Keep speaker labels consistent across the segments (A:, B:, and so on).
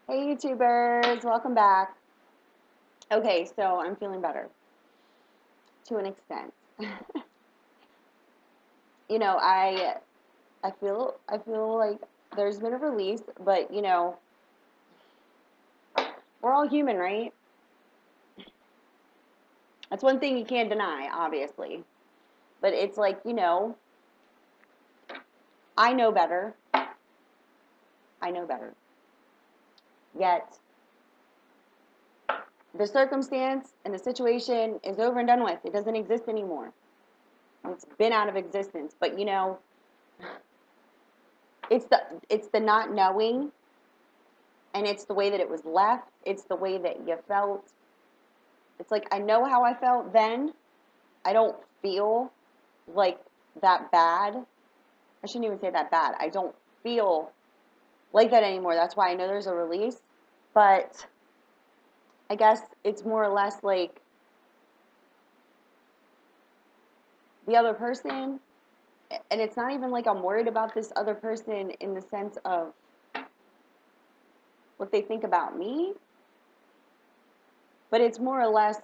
A: Hey YouTubers, welcome back. Okay, so I'm feeling better to an extent. I feel like there's been a release, but we're all human, right? That's one thing you can't deny, obviously. But it's like, I know better. I know better. Yet the circumstance and the situation is over and done with. It doesn't exist anymore. It's been out of existence. But it's the not knowing, and it's the way that it was left. It's the way that you felt. It's like I know how I felt then. I don't feel like that bad. I shouldn't even say that bad. I don't feel like that anymore. That's why I know there's a release. But I guess it's more or less like the other person, and it's not even like I'm worried about this other person in the sense of what they think about me, but it's more or less,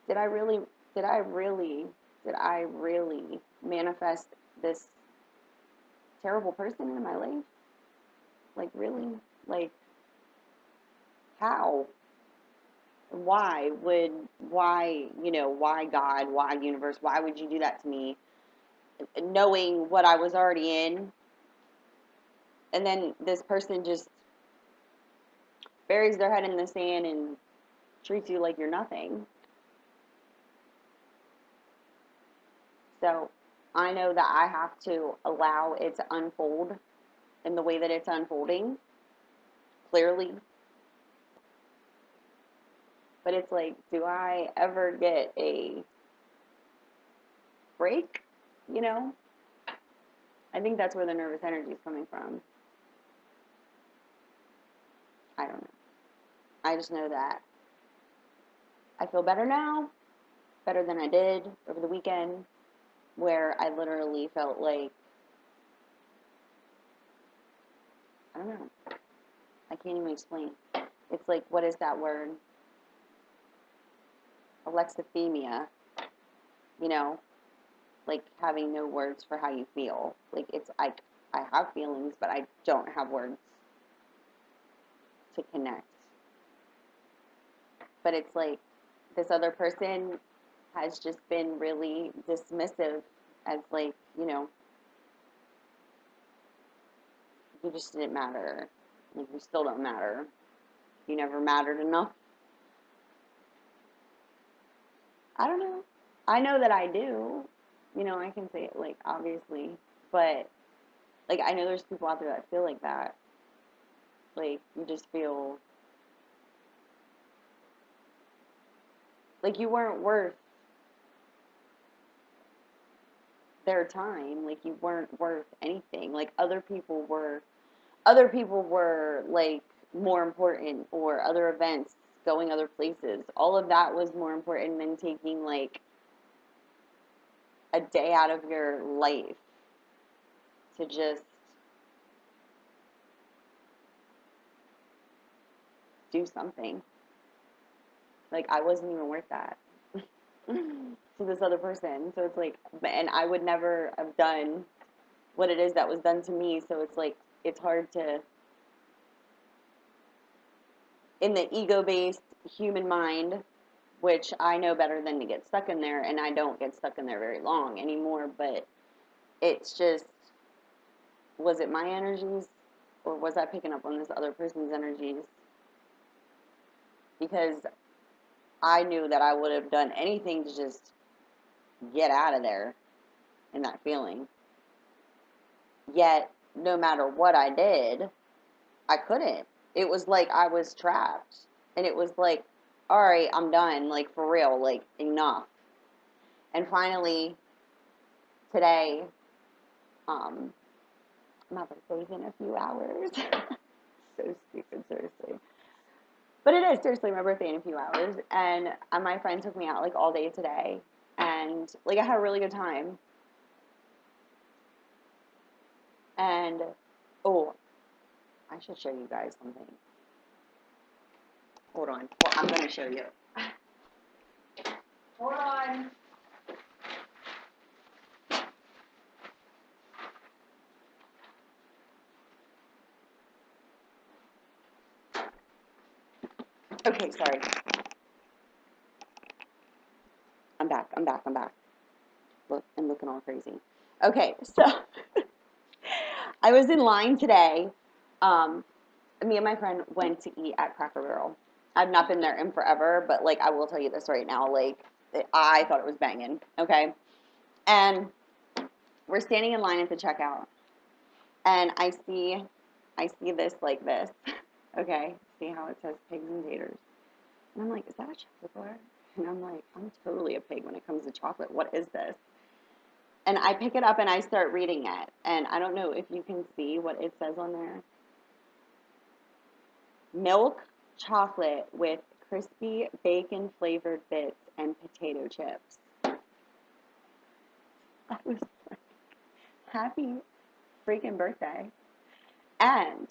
A: did I really, did I really, did I really manifest this terrible person in my life? Like, really? Like, how? Why God, why universe, why would you do that to me? Knowing what I was already in, and then this person just buries their head in the sand and treats you like you're nothing. So I know that I have to allow it to unfold in the way that it's unfolding, clearly. But it's like, do I ever get a break? You know? I think that's where the nervous energy is coming from. I don't know. I just know that I feel better now, better than I did over the weekend, where I literally felt like, I don't know. I can't even explain. It's like, what is that word? Alexithymia, you know? Like having no words for how you feel. Like I have feelings, but I don't have words to connect. But it's like this other person has just been really dismissive as like, you just didn't matter. Like you still don't matter. You never mattered enough. I don't know. I know that I do. I can say it like obviously, but like I know there's people out there that feel like that. Like you just feel like you weren't worth their time. Like you weren't worth anything. Like other people were like more important, or other events, going other places. All of that was more important than taking like a day out of your life to just do something. Like I wasn't even worth that to this other person. So it's like, and I would never have done what it is that was done to me. So it's like, it's hard to, in the ego-based human mind, which I know better than to get stuck in there, and I don't get stuck in there very long anymore, but it's just, was it my energies, or was I picking up on this other person's energies? Because I knew that I would have done anything to just get out of there in that feeling. Yet, no matter what I did, I couldn't. It was like I was trapped. And it was like, all right, I'm done. Like, for real. Like, enough. And finally, today, I'm not going to close in a few hours. So stupid, seriously. But it is, seriously, my birthday in a few hours. And my friend took me out, like, all day today. And, like, I had a really good time. And, oh, I should show you guys something. Hold on. Well, I'm going to show you. Hold on. Okay, sorry. I'm back. Look, I'm looking all crazy. Okay, so I was in line today. Me and my friend went to eat at Cracker Barrel. I've not been there in forever, but like I will tell you this right now, like I thought it was banging. Okay, and we're standing in line at the checkout, and I see this like this. Okay, see how it says pigs and taters, and I'm like, is that a chocolate bar? And I'm like, I'm totally a pig when it comes to chocolate. What is this? And I pick it up and I start reading it, and I don't know if you can see what it says on there. Milk chocolate with crispy bacon flavored bits and potato chips. I was like, happy freaking birthday. And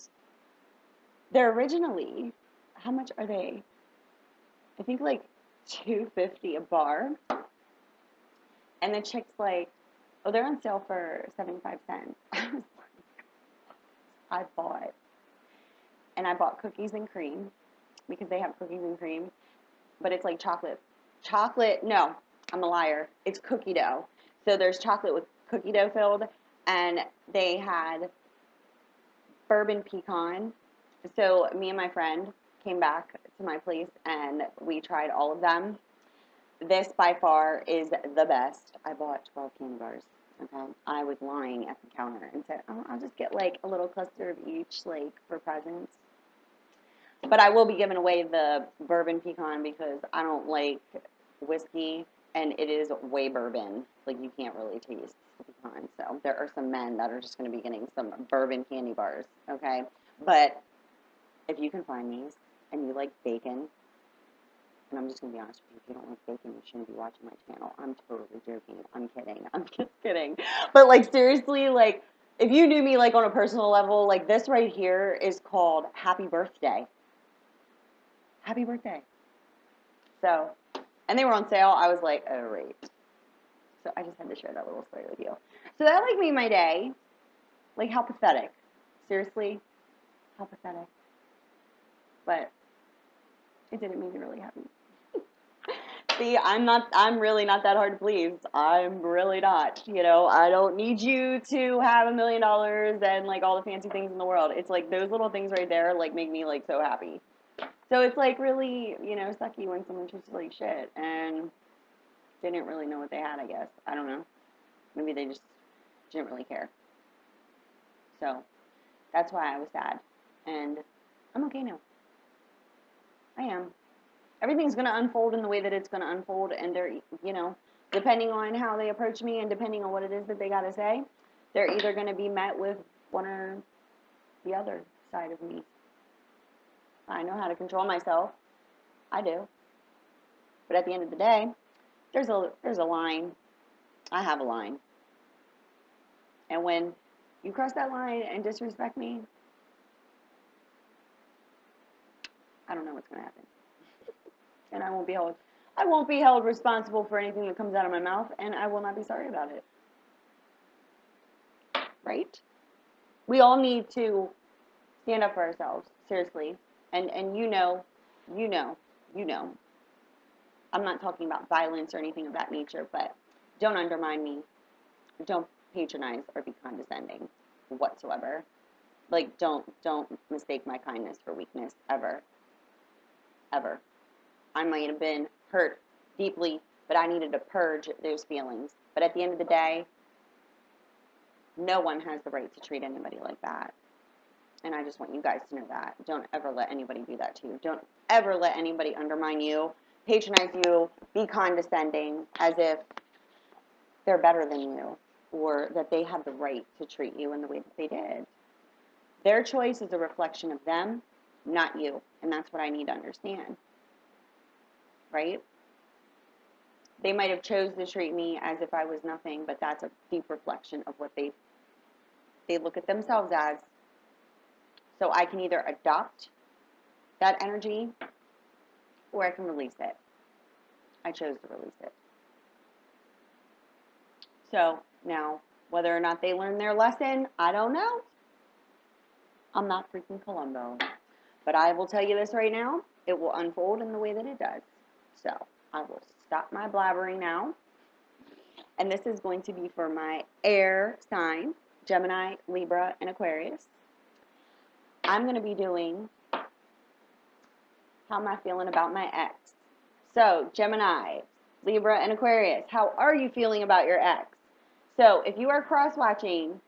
A: they're originally, how much are they? I think like $2.50 a bar. And the chick's like, oh, they're on sale for 75 cents. I was like, I bought. And I bought cookies and cream because they have cookies and cream. But it's like chocolate. No, I'm a liar. It's cookie dough. So there's chocolate with cookie dough filled. And they had bourbon pecan. So me and my friend came back to my place and we tried all of them. This by far is the best. I bought 12 candy bars. Okay, I was lying at the counter and said, "Oh, I'll just get like a little cluster of each, like for presents." But I will be giving away the bourbon pecan because I don't like whiskey, and it is way bourbon. Like you can't really taste the pecan. So there are some men that are just going to be getting some bourbon candy bars. Okay, but if you can find these and you like bacon, and I'm just going to be honest with you, if you don't like bacon, you shouldn't be watching my channel. I'm totally joking. I'm kidding. I'm just kidding. But, like, seriously, like, if you knew me, like, on a personal level, like, this right here is called Happy Birthday. Happy birthday. So, and they were on sale. I was like, oh, right. So I just had to share that little story with you. So that, like, made my day. Like, how pathetic. Seriously, how pathetic. But it didn't make me really happy. See, I'm really not that hard to please. I'm really not. You know, I don't need you to have $1 million and like all the fancy things in the world. It's like those little things right there like make me like so happy. So it's like really, you know, sucky when someone treats you like shit and didn't really know what they had, I guess. I don't know. Maybe they just didn't really care. So that's why I was sad. And I'm okay now. I am. Everything's going to unfold in the way that it's going to unfold, and they're, you know, depending on how they approach me and depending on what it is that they got to say, they're either going to be met with one or the other side of me. I know how to control myself. I do. But at the end of the day, there's a line. I have a line. And when you cross that line and disrespect me, I don't know what's going to happen. And I won't be held responsible for anything that comes out of my mouth, and I will not be sorry about it. Right? We all need to stand up for ourselves, seriously. And you know, I'm not talking about violence or anything of that nature, but don't undermine me. Don't patronize or be condescending whatsoever. Like don't mistake my kindness for weakness ever. Ever. I might have been hurt deeply, but I needed to purge those feelings. But at the end of the day, no one has the right to treat anybody like that. And I just want you guys to know that. Don't ever let anybody do that to you. Don't ever let anybody undermine you, patronize you, be condescending as if they're better than you or that they have the right to treat you in the way that they did. Their choice is a reflection of them, not you. And that's what I need to understand. Right? They might have chose to treat me as if I was nothing, but that's a deep reflection of what they look at themselves as. So I can either adopt that energy or I can release it. I chose to release it. So now, whether or not they learn their lesson, I don't know. I'm not freaking Columbo. But I will tell you this right now, it will unfold in the way that it does. So I will stop my blabbering now. And this is going to be for my air signs, Gemini, Libra, and Aquarius. I'm going to be doing, how am I feeling about my ex? So Gemini, Libra, and Aquarius, how are you feeling about your ex? So if you are cross-watching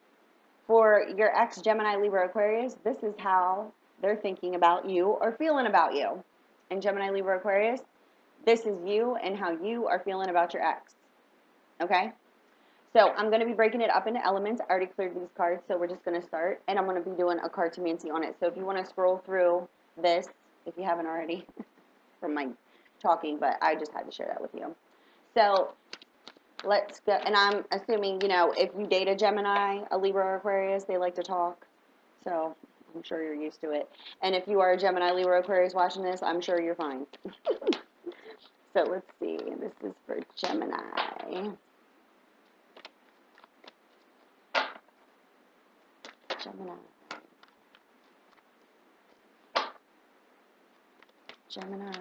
A: for your ex, Gemini, Libra, Aquarius, this is how they're thinking about you or feeling about you. And Gemini, Libra, Aquarius, this is you and how you are feeling about your ex. Okay? So I'm going to be breaking it up into elements. I already cleared these cards, so we're just going to start. And I'm going to be doing a cartomancy on it. So if you want to scroll through this, if you haven't already, from my talking, but I just had to share that with you. So let's go. And I'm assuming, if you date a Gemini, a Libra, or Aquarius, they like to talk. So I'm sure you're used to it. And if you are a Gemini, Libra, Aquarius watching this, I'm sure you're fine. So let's see. This is for Gemini. Gemini. Gemini.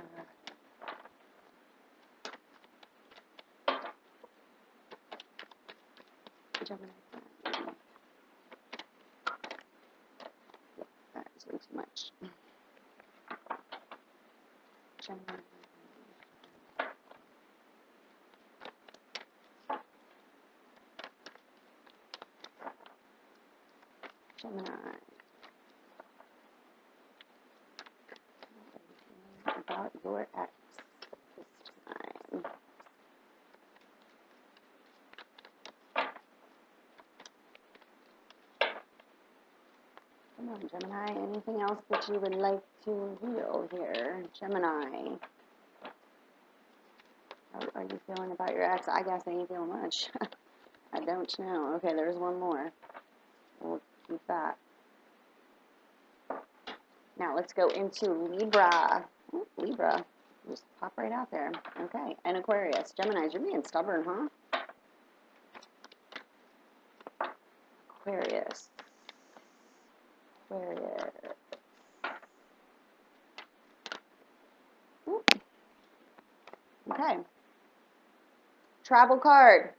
A: Gemini. That's way too much. Gemini. Gemini. About your ex this time. Come on, Gemini. Anything else that you would like to heal here? Gemini. How are you feeling about your ex? I guess I ain't feeling much. I don't know. Okay, there's one more. We'll keep that. Now let's go into Libra. Ooh, Libra. Just pop right out there. Okay. And Aquarius. Geminis, you're being stubborn, huh? Aquarius. Aquarius. Ooh. Okay. Travel card.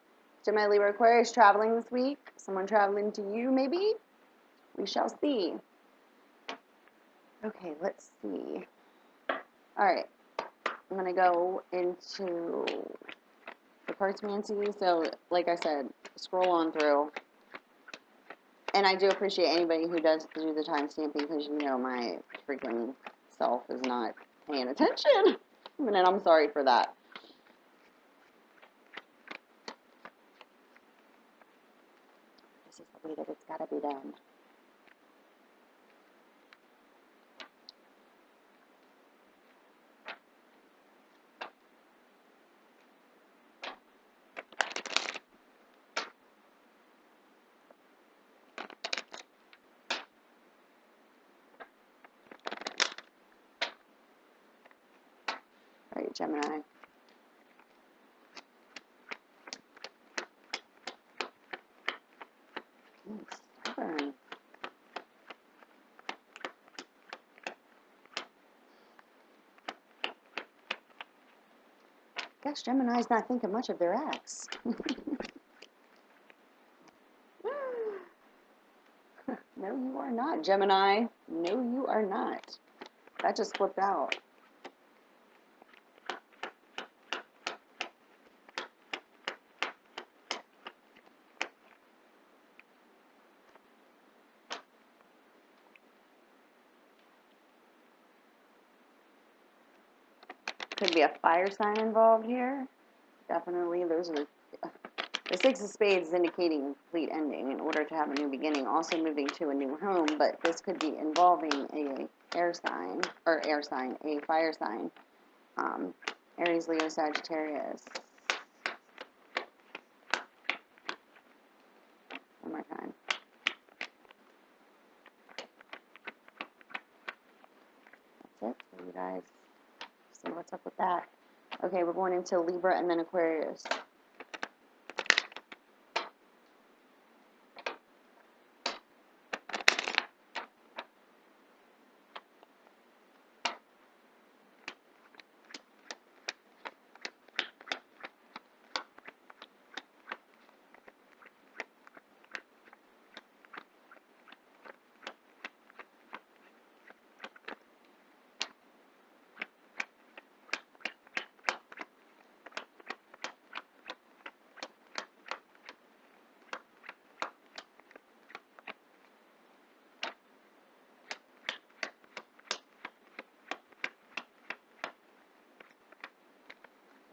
A: Gemini, Libra, Aquarius traveling this week. Someone traveling to you, maybe? We shall see. Okay, let's see. All right. I'm going to go into the cartomancy. So, like I said, scroll on through. And I do appreciate anybody who does do the time stamping because my freaking self is not paying attention. And I'm sorry for that. This is the way that it's got to be done. All right, Gemini. Stubborn. Guess Gemini's not thinking much of their ex. No, you are not, Gemini. No, you are not. That just flipped out. Could be a fire sign involved here. Definitely, those are the Six of Spades is indicating a complete ending in order to have a new beginning, also moving to a new home, but this could be involving a fire sign, Aries, Leo, Sagittarius. One more time. you guys. See what's up with that. Okay, we're going into Libra and then Aquarius.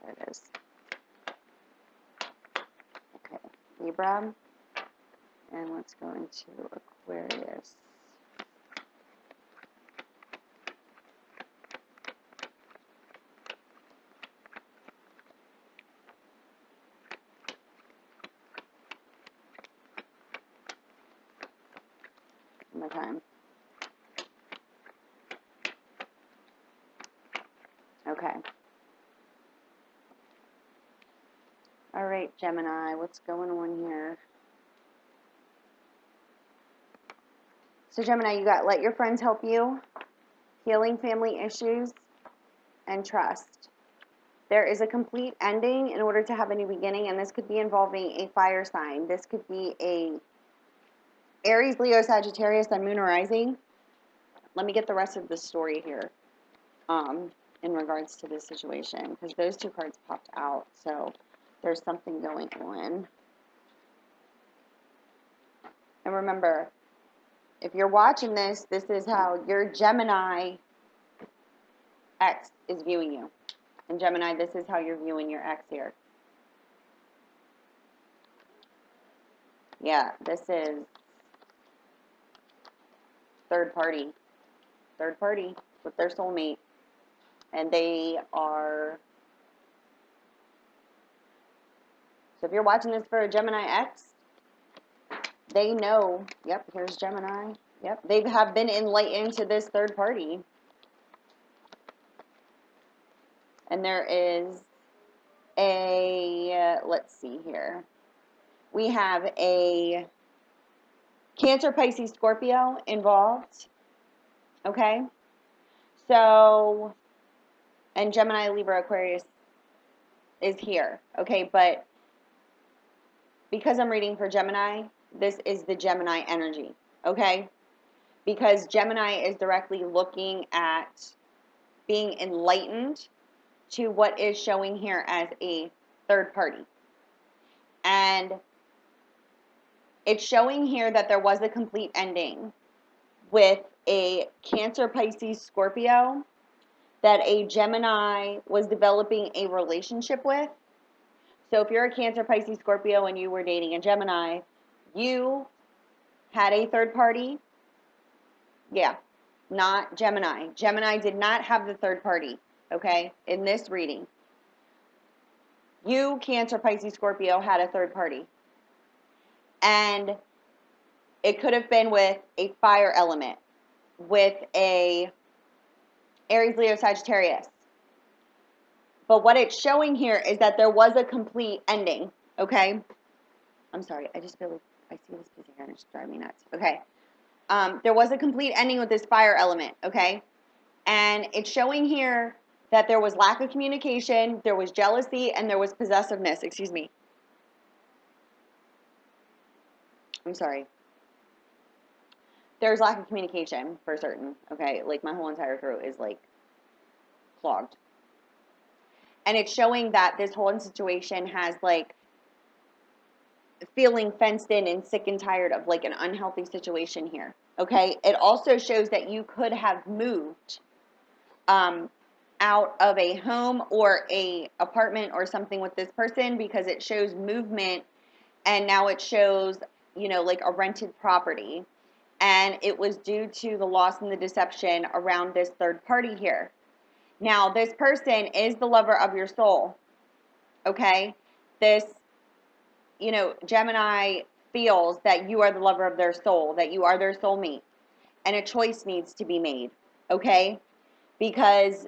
A: There it is. Okay, Libra. And let's go into Aquarius. One more time. Okay. All right, Gemini, what's going on here? So Gemini, you got let your friends help you, healing family issues, and trust. There is a complete ending in order to have a new beginning, and this could be involving a fire sign. This could be a Aries, Leo, Sagittarius, Sun, Moon, or Rising. Let me get the rest of the story here in regards to this situation, because those two cards popped out, so there's something going on. And remember, if you're watching this, this is how your Gemini ex is viewing you. And Gemini, this is how you're viewing your ex here. Yeah, this is third party with their soulmate. And they are, so if you're watching this for a Gemini ex, they know, yep, here's Gemini. Yep, they have been enlightened to this third party. And there is a, let's see here. We have a Cancer, Pisces, Scorpio involved. Okay? So, and Gemini, Libra, Aquarius is here. Okay, but because I'm reading for Gemini, this is the Gemini energy. Okay? Because Gemini is directly looking at being enlightened to what is showing here as a third party. And it's showing here that there was a complete ending with a Cancer, Pisces, Scorpio that a Gemini was developing a relationship with. So if you're a Cancer, Pisces, Scorpio and you were dating a Gemini, you had a third party. Yeah, not Gemini. Gemini did not have the third party, okay, in this reading. You, Cancer, Pisces, Scorpio, had a third party. And it could have been with a fire element, with a Aries, Leo, Sagittarius. But what it's showing here is that there was a complete ending, okay? I'm sorry, I just feel like I see this piece of hair and it's driving me nuts. Okay. There was a complete ending with this fire element, okay? And it's showing here that there was lack of communication, there was jealousy, and there was possessiveness. Excuse me. I'm sorry. There's lack of communication for certain, okay? Like my whole entire throat is like clogged. And it's showing that this whole situation has like feeling fenced in and sick and tired of like an unhealthy situation here. Okay. It also shows that you could have moved out of a home or a apartment or something with this person, because it shows movement, and now it shows, you know, like a rented property, and it was due to the loss and the deception around this third party here. Now this person is the lover of your soul. Okay. This, you know, Gemini feels that you are the lover of their soul, that you are their soulmate, and a choice needs to be made, okay? because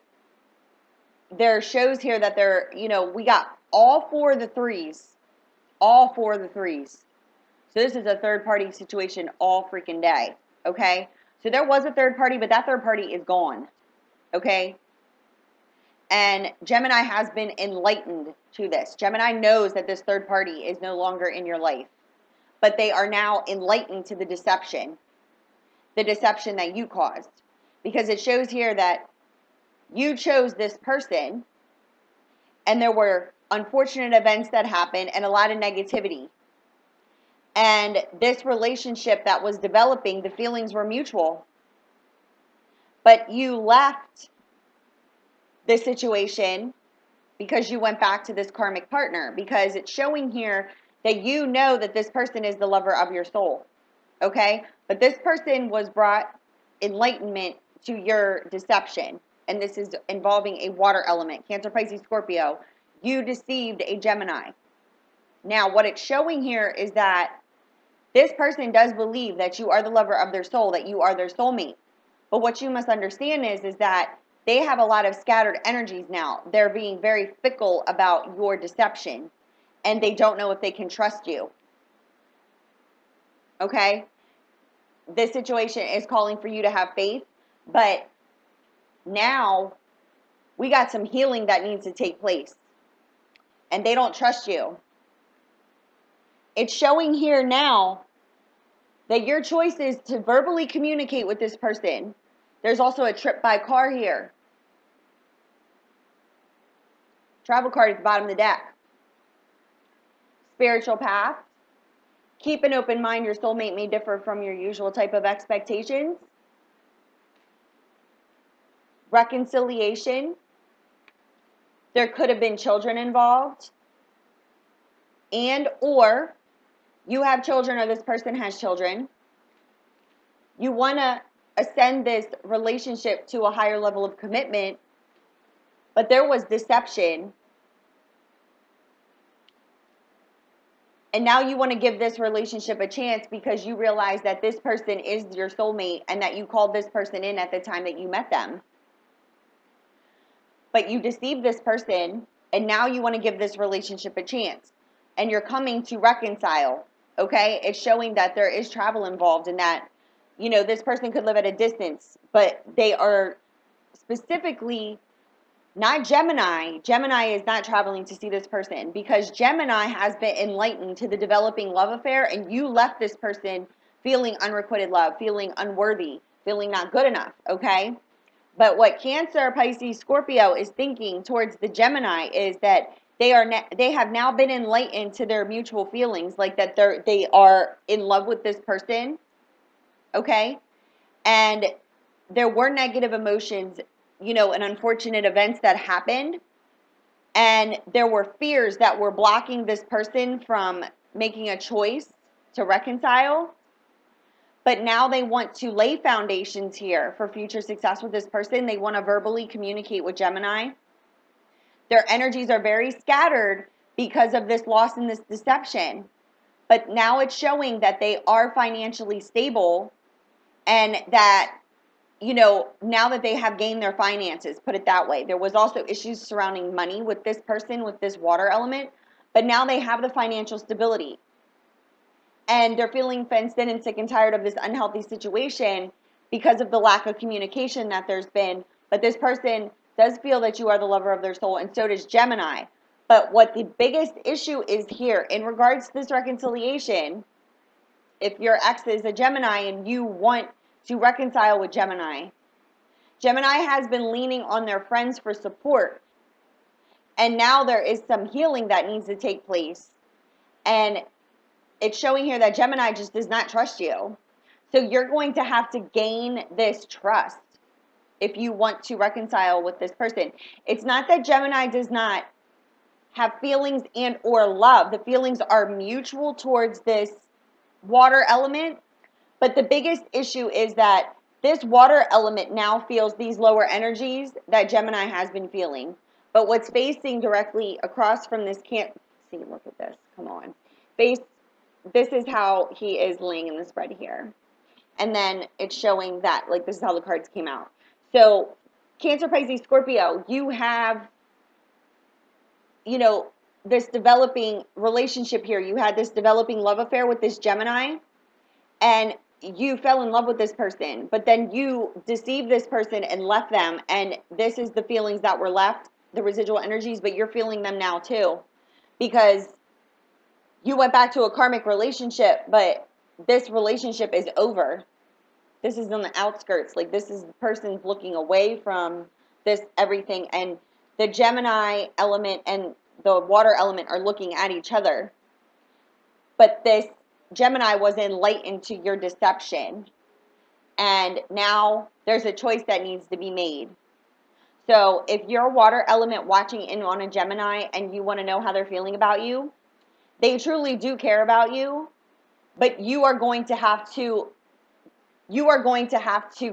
A: there shows here that there, we got all four of the threes. All four of the threes. So this is a third party situation all freaking day. Okay? So there was a third party, but that third party is gone. Okay? And Gemini has been enlightened to this. Gemini knows that this third party is no longer in your life. But they are now enlightened to the deception that you caused. Because it shows here that you chose this person, and there were unfortunate events that happened and a lot of negativity. And this relationship that was developing, the feelings were mutual. But you left this situation because you went back to this karmic partner. Because it's showing here that you know that this person is the lover of your soul. Okay? But this person was brought enlightenment to your deception. And this is involving a water element. Cancer, Pisces, Scorpio. You deceived a Gemini. Now, what it's showing here is that this person does believe that you are the lover of their soul, that you are their soulmate. But what you must understand is that they have a lot of scattered energies now. They're being very fickle about your deception, and they don't know if they can trust you. Okay? This situation is calling for you to have faith, but now we got some healing that needs to take place, and they don't trust you. It's showing here now that your choice is to verbally communicate with this person. There's also a trip by car here. Travel card at the bottom of the deck. Spiritual path. Keep an open mind. Your soulmate may differ from your usual type of expectations. Reconciliation. There could have been children involved. And or you have children or this person has children. You want to ascend this relationship to a higher level of commitment, but there was deception. And now you want to give this relationship a chance because you realize that this person is your soulmate and that you called this person in at the time that you met them. But you deceived this person, and now you want to give this relationship a chance. And you're coming to reconcile, okay? It's showing that there is travel involved and that, this person could live at a distance, but they are specifically not Gemini. Gemini is not traveling to see this person because Gemini has been enlightened to the developing love affair, and you left this person feeling unrequited love, feeling unworthy, feeling not good enough, okay? But what Cancer, Pisces, Scorpio is thinking towards the Gemini is that they have now been enlightened to their mutual feelings, like that they are in love with this person, okay? And there were negative emotions, and unfortunate events that happened. And there were fears that were blocking this person from making a choice to reconcile. But now they want to lay foundations here for future success with this person. They want to verbally communicate with Gemini. Their energies are very scattered because of this loss and this deception. But now it's showing that they are financially stable and that, now that they have gained their finances, put it that way. There was also issues surrounding money with this person, with this water element. But now they have the financial stability. And they're feeling fenced in and sick and tired of this unhealthy situation because of the lack of communication that there's been. But this person does feel that you are the lover of their soul, and so does Gemini. But what the biggest issue is here, in regards to this reconciliation, if your ex is a Gemini and you want to reconcile with Gemini, Gemini has been leaning on their friends for support. And now there is some healing that needs to take place. And it's showing here that Gemini just does not trust you. So you're going to have to gain this trust if you want to reconcile with this person. It's not that Gemini does not have feelings and or love. The feelings are mutual towards this water element. But the biggest issue is that this water element now feels these lower energies that Gemini has been feeling. But what's facing directly across from this can't see, look at this. Come on. This is how he is laying in the spread here. And then it's showing that, like, this is how the cards came out. So Cancer, Pisces, Scorpio, you have, you know, this developing relationship here. You had this developing love affair with this Gemini, and you fell in love with this person, but then you deceived this person and left them, and this is the feelings that were left, the residual energies, but you're feeling them now too, because you went back to a karmic relationship, but this relationship is over. This is on the outskirts. Like, this is the person's looking away from this everything, and the Gemini element and the water element are looking at each other. But this Gemini was enlightened to your deception, and now there's a choice that needs to be made. So if you're a water element watching in on a Gemini and you want to know how they're feeling about you, they truly do care about you, but you are going to have to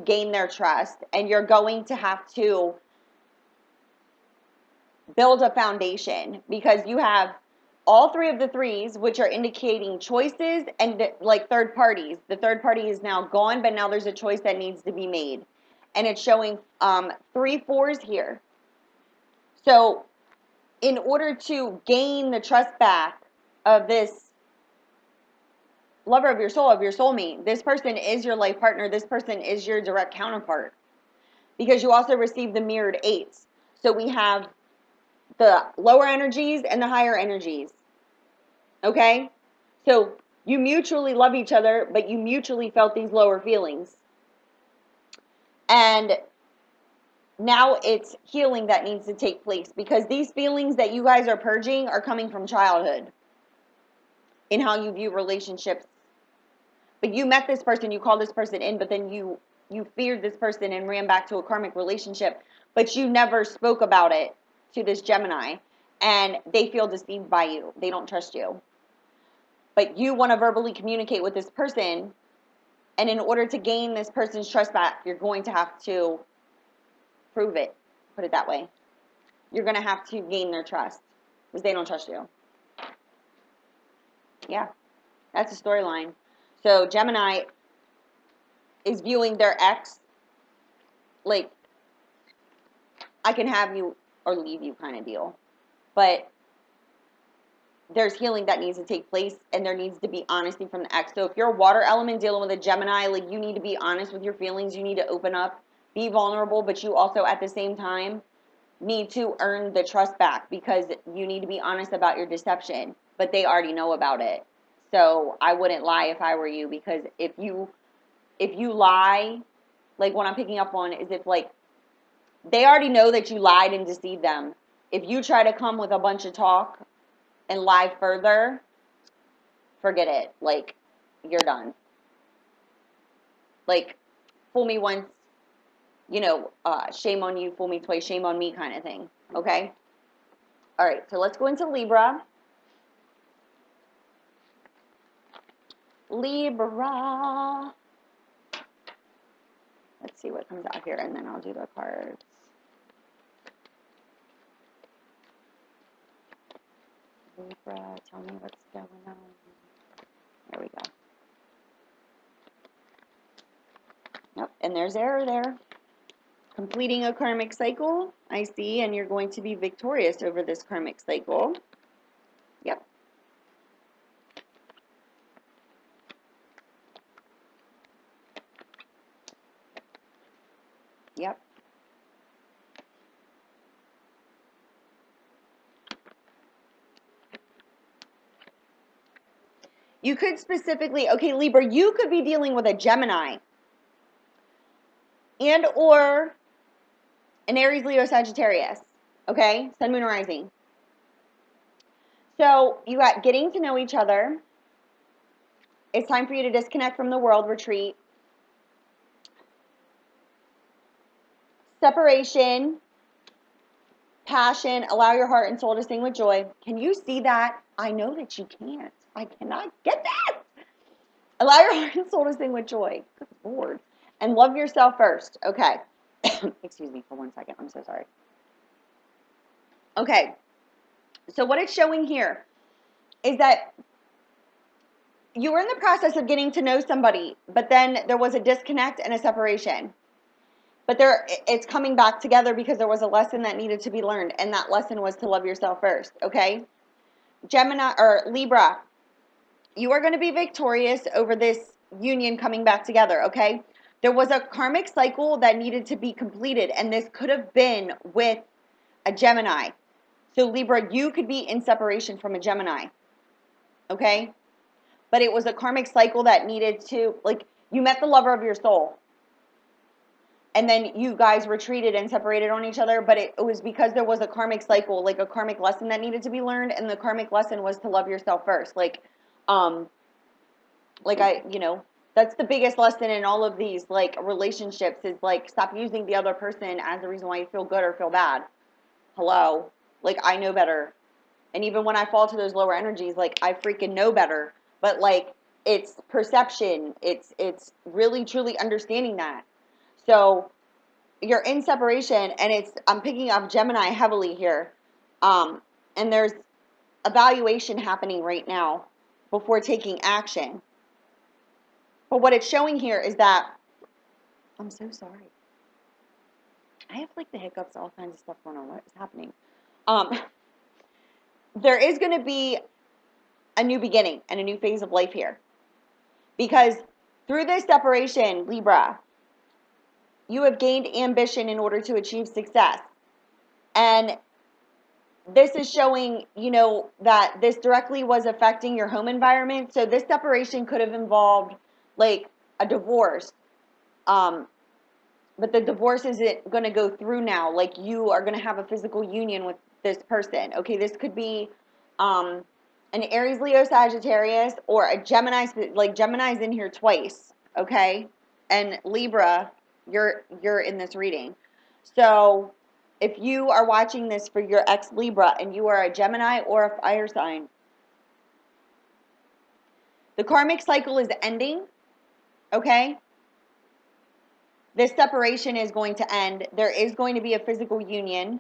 A: gain their trust, and you're going to have to build a foundation, because you have all three of the threes, which are indicating choices and like third parties. The third party is now gone, but now there's a choice that needs to be made. And it's showing 3 4s here. So in order to gain the trust back of this lover of your soul, of your soulmate, this person is your life partner. This person is your direct counterpart, because you also receive the mirrored 8s. So we have the lower energies and the higher energies. Okay? So you mutually love each other, but you mutually felt these lower feelings. And now it's healing that needs to take place, because these feelings that you guys are purging are coming from childhood in how you view relationships. But you met this person, you called this person in, but then you feared this person and ran back to a karmic relationship, but you never spoke about it to this Gemini, and they feel deceived by you. They don't trust you. But you want to verbally communicate with this person, and in order to gain this person's trust back, you're going to have to prove it, put it that way. You're going to have to gain their trust, because they don't trust you. Yeah, that's a storyline. So Gemini is viewing their ex like, I can have you or leave you kind of deal. But there's healing that needs to take place, and there needs to be honesty from the ex. So if you're a water element dealing with a Gemini, like, you need to be honest with your feelings. You need to open up, be vulnerable, but you also at the same time need to earn the trust back, because you need to be honest about your deception, but they already know about it. So I wouldn't lie if I were you, because if you lie, like, what I'm picking up on is, if, like, they already know that you lied and deceived them. If you try to come with a bunch of talk and lie further, forget it. Like, you're done. Like, fool me once, shame on you, fool me twice, shame on me kind of thing. Okay? All right, so let's go into Libra. Libra. Let's see what comes out here, and then I'll do the cards. Libra, tell me what's going on. There we go. Yep, and there's error there. Completing a karmic cycle, I see, and you're going to be victorious over this karmic cycle. Yep. Yep. You could specifically, okay, Libra, you could be dealing with a Gemini and or an Aries, Leo, Sagittarius, okay? Sun, Moon, Rising. So you got getting to know each other. It's time for you to disconnect from the world, retreat. Separation, passion, allow your heart and soul to sing with joy. Can you see that? I know that you can't. I cannot get that. Allow your heart and soul to sing with joy. Good Lord. And love yourself first. Okay. Excuse me for 1 second. I'm so sorry. Okay. So what it's showing here is that you were in the process of getting to know somebody, but then there was a disconnect and a separation. But it's coming back together because there was a lesson that needed to be learned, and that lesson was to love yourself first, okay? Gemini or Libra, you are going to be victorious over this union coming back together, okay? There was a karmic cycle that needed to be completed, and this could have been with a Gemini. So Libra, you could be in separation from a Gemini, okay? But it was a karmic cycle that needed to, like, you met the lover of your soul, and then you guys retreated and separated on each other, but it was because there was a karmic cycle, like a karmic lesson that needed to be learned, and the karmic lesson was to love yourself first. Like that's the biggest lesson in all of these, like, relationships, is, like, stop using the other person as the reason why you feel good or feel bad. Hello? Like, I know better. And even when I fall to those lower energies, like, I freaking know better. But, like, it's perception. It's really, truly understanding that. So you're in separation, and I'm picking up Gemini heavily here. And there's evaluation happening right now before taking action. But what it's showing here is that, I'm so sorry. I have, like, the hiccups, all kinds of stuff going on. What is happening? There is going to be a new beginning and a new phase of life here. Because through this separation, Libra, you have gained ambition in order to achieve success. And this is showing, that this directly was affecting your home environment. So this separation could have involved, like, a divorce. But the divorce isn't going to go through now. Like, you are going to have a physical union with this person. Okay, this could be an Aries, Leo, Sagittarius, or a Gemini. Like, Gemini's in here twice, okay? And Libra, you're in this reading. So if you are watching this for your ex-Libra and you are a Gemini or a fire sign, the karmic cycle is ending, okay? This separation is going to end. There is going to be a physical union.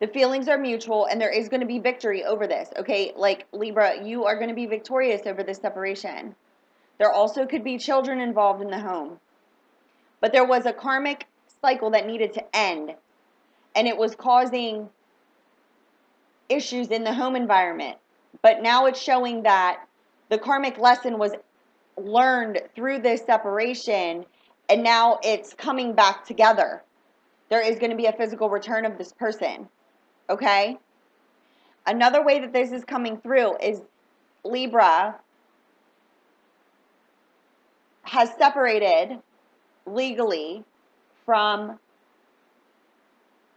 A: The feelings are mutual, and there is going to be victory over this, okay? Like, Libra, you are going to be victorious over this separation. There also could be children involved in the home. But there was a karmic cycle that needed to end, and it was causing issues in the home environment. But now it's showing that the karmic lesson was learned through this separation, and now it's coming back together. There is going to be a physical return of this person, okay? Another way that this is coming through is Libra has separated legally from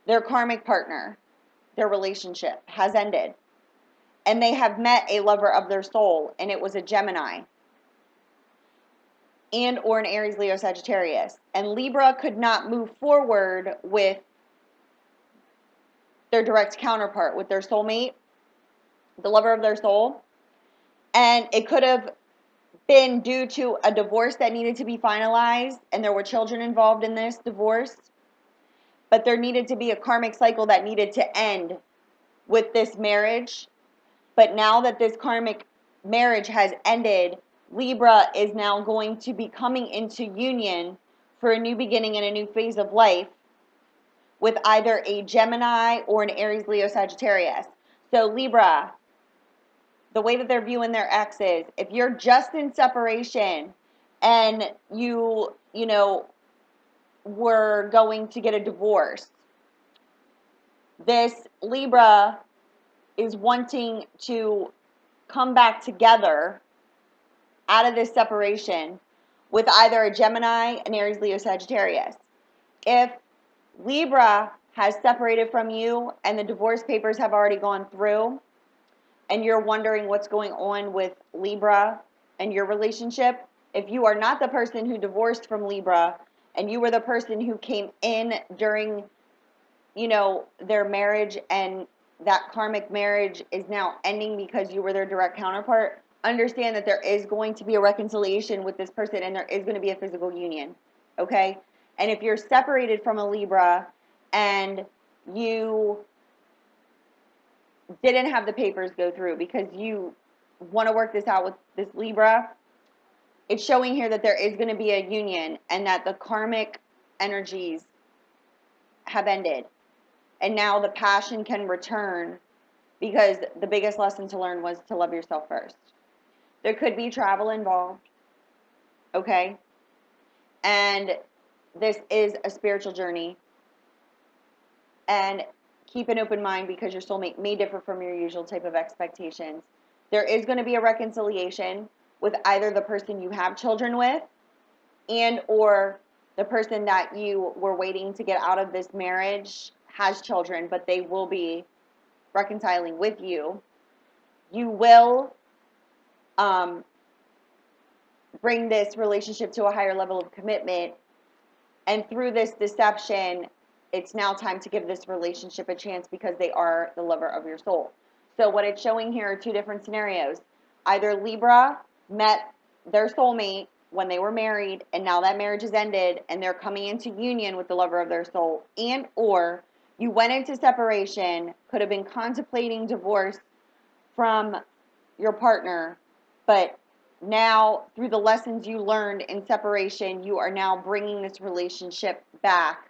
A: their karmic partner. Their relationship has ended. And they have met a lover of their soul, and it was a Gemini and or an Aries, Leo, Sagittarius. And Libra could not move forward with their direct counterpart, with their soulmate, the lover of their soul. And it could have been due to a divorce that needed to be finalized, and there were children involved in this divorce. But there needed to be a karmic cycle that needed to end with this marriage. But now that this karmic marriage has ended, Libra is now going to be coming into union for a new beginning and a new phase of life with either a Gemini or an Aries, Leo, Sagittarius. So Libra, the way that they're viewing their exes, if you're just in separation and you were going to get a divorce, this Libra is wanting to come back together out of this separation with either a Gemini, an Aries, Leo, Sagittarius. If Libra has separated from you and the divorce papers have already gone through, and you're wondering what's going on with Libra and your relationship, if you are not the person who divorced from Libra and you were the person who came in during, their marriage, and that karmic marriage is now ending because you were their direct counterpart, understand that there is going to be a reconciliation with this person, and there is going to be a physical union, okay? And if you're separated from a Libra and you didn't have the papers go through because you want to work this out with this Libra, it's showing here that there is going to be a union, and that the karmic energies have ended. And now the passion can return, because the biggest lesson to learn was to love yourself first. There could be travel involved, okay? And this is a spiritual journey. And keep an open mind, because your soulmate may differ from your usual type of expectations. There is going to be a reconciliation with either the person you have children with and or the person that you were waiting to get out of this marriage has children, but they will be reconciling with you. You will bring this relationship to a higher level of commitment. And through this deception, it's now time to give this relationship a chance, because they are the lover of your soul. So what it's showing here are two different scenarios. Either Libra met their soulmate when they were married, and now that marriage has ended, and they're coming into union with the lover of their soul, and or you went into separation, could have been contemplating divorce from your partner, but now through the lessons you learned in separation, you are now bringing this relationship back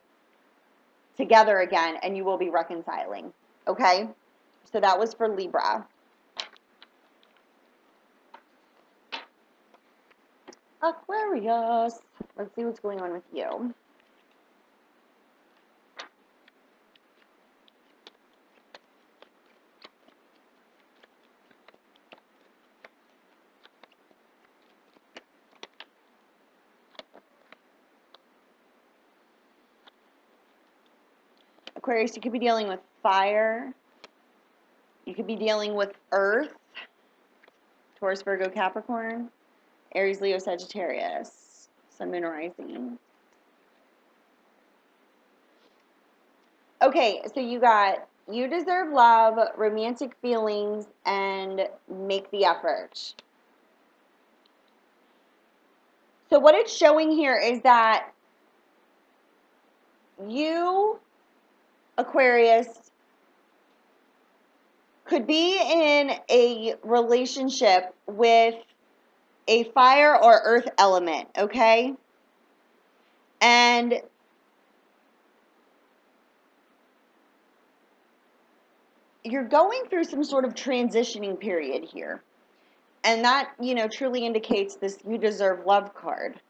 A: together again, and you will be reconciling. Okay? So that was for Libra. Aquarius. Let's see what's going on with you. Aquarius, you could be dealing with fire. You could be dealing with earth. Taurus, Virgo, Capricorn. Aries, Leo, Sagittarius. Sun, Moon, Rising. Okay, so you got you deserve love, romantic feelings, and make the effort. So what it's showing here is that you, Aquarius, could be in a relationship with a fire or earth element, okay? And you're going through some sort of transitioning period here. And that, truly indicates this you deserve love card.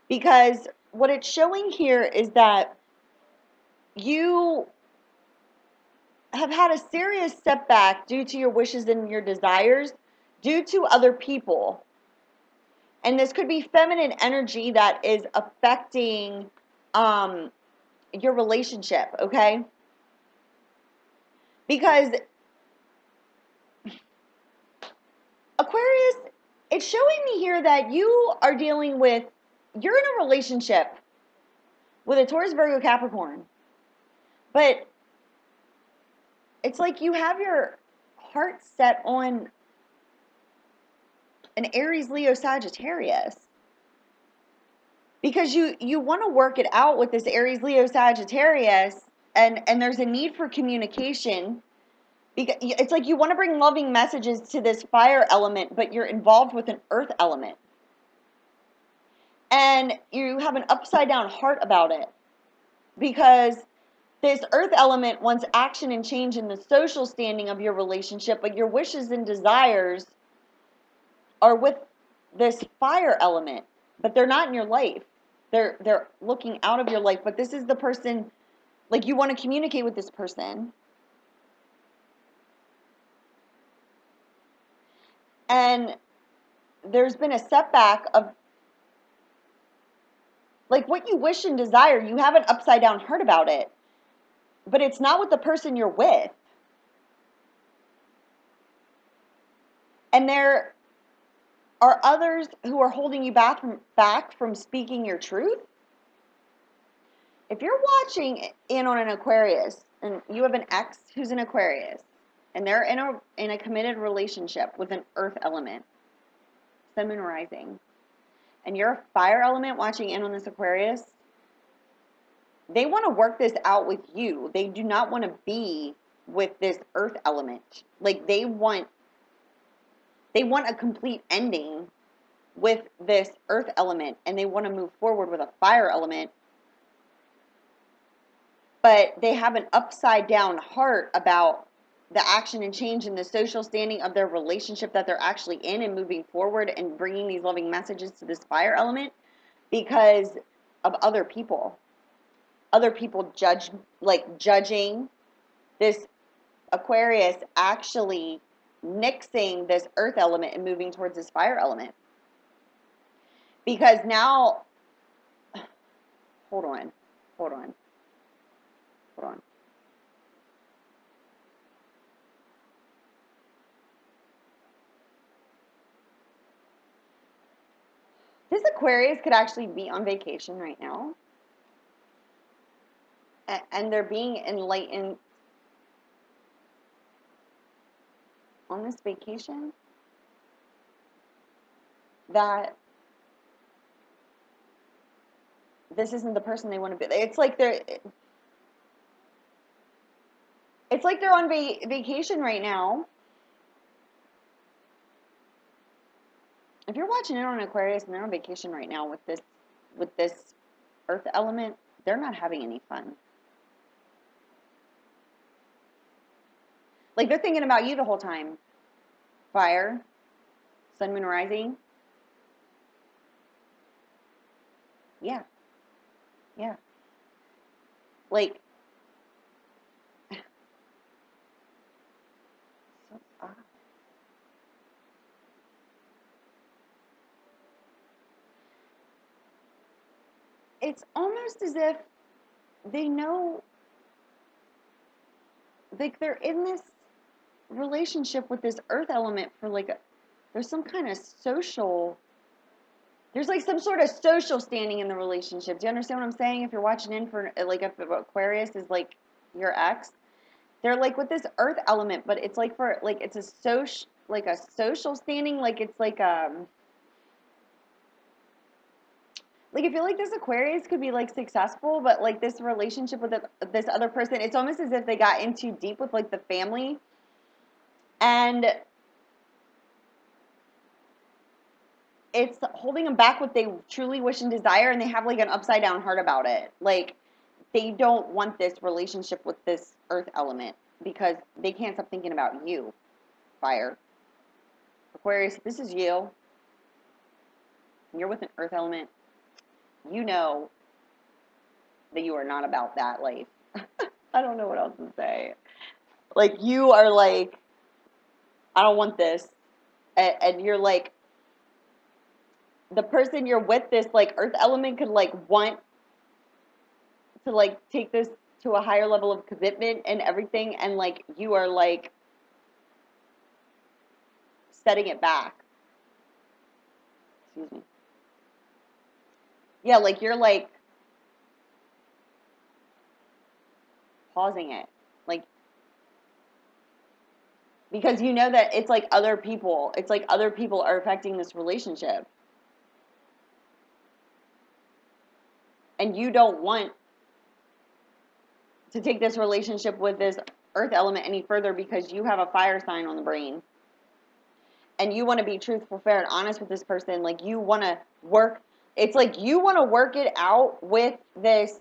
A: Because what it's showing here is that you have had a serious setback due to your wishes and your desires due to other people. And this could be feminine energy that is affecting your relationship, okay? Because Aquarius, it's showing me here that you're in a relationship with a Taurus, Virgo, Capricorn. But it's like you have your heart set on an Aries, Leo, Sagittarius. Because you want to work it out with this Aries, Leo, Sagittarius, and there's a need for communication. Because it's like you want to bring loving messages to this fire element, but you're involved with an earth element. And you have an upside down heart about it. Because this earth element wants action and change in the social standing of your relationship, but your wishes and desires are with this fire element, but they're not in your life. They're looking out of your life, but this is the person, like you want to communicate with this person. And there's been a setback of, like, what you wish and desire, you have an upside down heart about it, but it's not with the person you're with. And there are others who are holding you back from speaking your truth. If you're watching in on an Aquarius and you have an ex who's an Aquarius and they're in a committed relationship with an earth element, Sun, Moon, Rising, and you're a fire element watching in on this Aquarius, they want to work this out with you. They do not want to be with this earth element. Like they want a complete ending with this earth element, and they want to move forward with a fire element. but they have an upside down heart about the action and change in the social standing of their relationship that they're actually in and moving forward and bringing these loving messages to this fire element because of other people. Other people judging this Aquarius actually nixing this earth element and moving towards this fire element. Because now, hold on. This Aquarius could actually be on vacation right now. And they're being enlightened on this vacation that this isn't the person they want to be. It's like they're on vacation right now. If you're watching it on Aquarius and they're on vacation right now with this earth element, they're not having any fun. Like, they're thinking about you the whole time. Fire, sun, moon, rising. Yeah. Like, so odd. It's almost as if they know, like, they're in this relationship with this earth element for there's some kind of social, there's like some sort of social standing in the relationship. Do you understand what I'm saying? If you're watching in for, like, if Aquarius is like your ex, they're like with this earth element, but it's like for, like, it's a social standing, like it's like I feel like this Aquarius could be like successful, but like this relationship with this other person, it's almost as if they got in too deep with like the family, and it's holding them back what they truly wish and desire, and they have like an upside down heart about it. Like, they don't want this relationship with this earth element because they can't stop thinking about you, fire. Aquarius, this is you. You're with an earth element. You know that you are not about that life. I don't know what else to say. Like, you are like, I don't want this. And you're like, the person you're with, this like earth element could like want to like take this to a higher level of commitment and everything, and like you are like setting it back. Excuse me. Yeah, like you're like pausing it. Like, because you know that it's like other people. It's like other people are affecting this relationship. And you don't want to take this relationship with this earth element any further because you have a fire sign on the brain. And you want to be truthful, fair, and honest with this person. Like, you want to work. It's like you want to work it out with this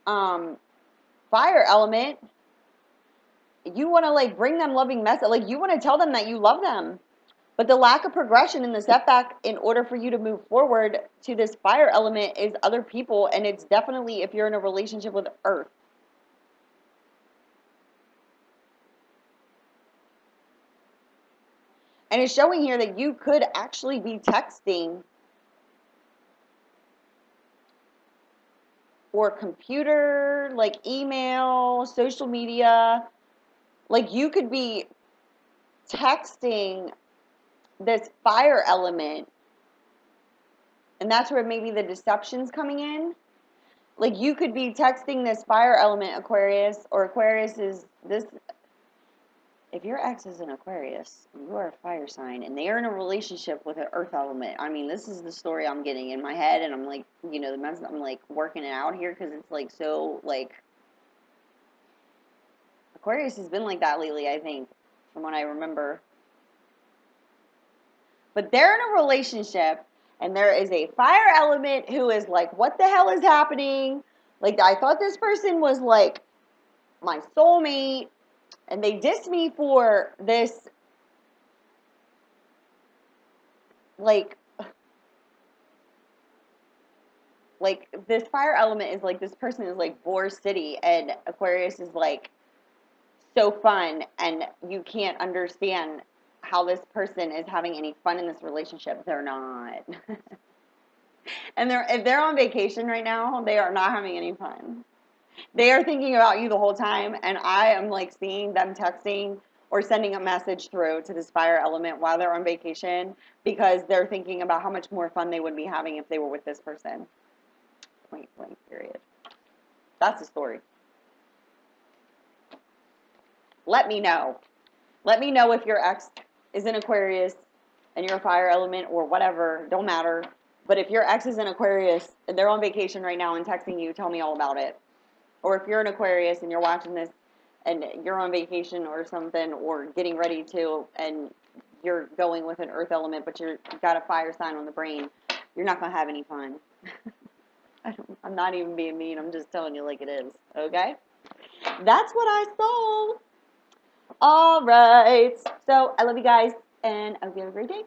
A: fire element. You want to like bring them loving message. Like, you want to tell them that you love them. But the lack of progression and the setback in order for you to move forward to this fire element is other people, and it's definitely if you're in a relationship with Earth. And it's showing here that you could actually be texting or computer, like email, social media. Like, you could be texting this fire element, and that's where maybe the deception's coming in. Like, you could be texting this fire element, Aquarius, or Aquarius is this. If your ex is an Aquarius, you are a fire sign, and they are in a relationship with an earth element. I mean, this is the story I'm getting in my head, and I'm like, I'm like working it out here because it's like so, like, Aquarius has been like that lately, I think, from what I remember. But they're in a relationship, And there is a fire element who is like, what the hell is happening? Like, I thought this person was like my soulmate, and they dissed me for this, like this fire element is like, this person is like Bore City, and Aquarius is like so fun, and you can't understand how this person is having any fun in this relationship. They're not. And if they're on vacation right now, they are not having any fun. They are thinking about you the whole time, and I am like seeing them texting or sending a message through to this fire element while they're on vacation, because they're thinking about how much more fun they would be having if they were with this person. Point blank, period. That's the story. Let me know. Let me know if your ex is in Aquarius and you're a fire element or whatever. Don't matter. But if your ex is in Aquarius and they're on vacation right now and texting you, tell me all about it. Or if you're an Aquarius and you're watching this and you're on vacation or something, or getting ready to, and you're going with an earth element, but you've got a fire sign on the brain, you're not going to have any fun. I'm not even being mean. I'm just telling you like it is. Okay? That's what I saw. All right. So I love you guys, and I hope you have a great day.